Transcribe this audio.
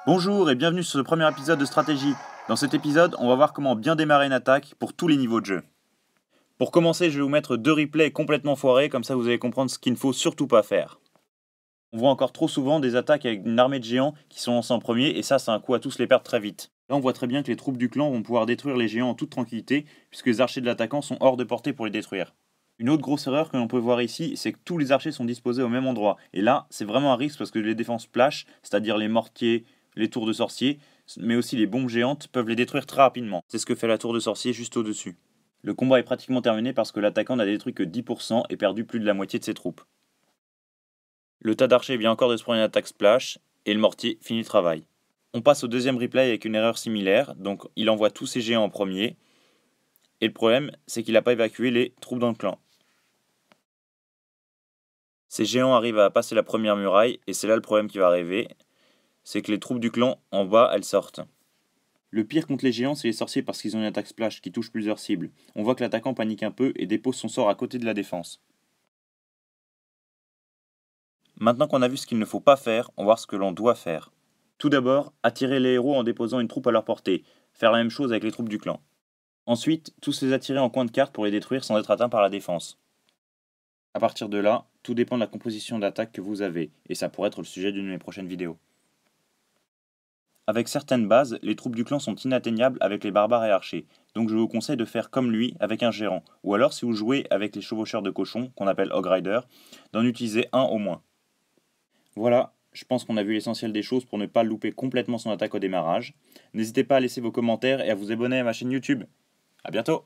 Bonjour et bienvenue sur ce premier épisode de Stratégie. Dans cet épisode, on va voir comment bien démarrer une attaque pour tous les niveaux de jeu. Pour commencer, je vais vous mettre 2 replays complètement foirés, comme ça vous allez comprendre ce qu'il ne faut surtout pas faire. On voit encore trop souvent des attaques avec une armée de géants qui sont lancés en premier, et ça c'est un coup à tous les perdre très vite. Là on voit très bien que les troupes du clan vont pouvoir détruire les géants en toute tranquillité, puisque les archers de l'attaquant sont hors de portée pour les détruire. Une autre grosse erreur que l'on peut voir ici, c'est que tous les archers sont disposés au même endroit. Et là, c'est vraiment un risque parce que les défenses splash, c'est-à-dire les mortiers, les tours de sorcier, mais aussi les bombes géantes, peuvent les détruire très rapidement. C'est ce que fait la tour de sorcier juste au-dessus. Le combat est pratiquement terminé parce que l'attaquant n'a détruit que 10% et perdu plus de la moitié de ses troupes. Le tas d'archers vient encore de se prendre une attaque splash, et le mortier finit le travail. On passe au deuxième replay avec une erreur similaire, donc il envoie tous ses géants en premier, et le problème, c'est qu'il n'a pas évacué les troupes dans le clan. Ces géants arrivent à passer la première muraille, et c'est là le problème qui va arriver, c'est que les troupes du clan, en bas, elles sortent. Le pire contre les géants, c'est les sorciers parce qu'ils ont une attaque splash qui touche plusieurs cibles. On voit que l'attaquant panique un peu et dépose son sort à côté de la défense. Maintenant qu'on a vu ce qu'il ne faut pas faire, on va voir ce que l'on doit faire. Tout d'abord, attirer les héros en déposant une troupe à leur portée, faire la même chose avec les troupes du clan. Ensuite, tous les attirer en coin de carte pour les détruire sans être atteints par la défense. À partir de là, tout dépend de la composition d'attaque que vous avez, et ça pourrait être le sujet d'une de mes prochaines vidéos. Avec certaines bases, les troupes du clan sont inatteignables avec les barbares et archers, donc je vous conseille de faire comme lui avec un gérant, ou alors si vous jouez avec les chevaucheurs de cochons, qu'on appelle Hog Rider, d'en utiliser un au moins. Voilà, je pense qu'on a vu l'essentiel des choses pour ne pas louper complètement son attaque au démarrage. N'hésitez pas à laisser vos commentaires et à vous abonner à ma chaîne YouTube. A bientôt!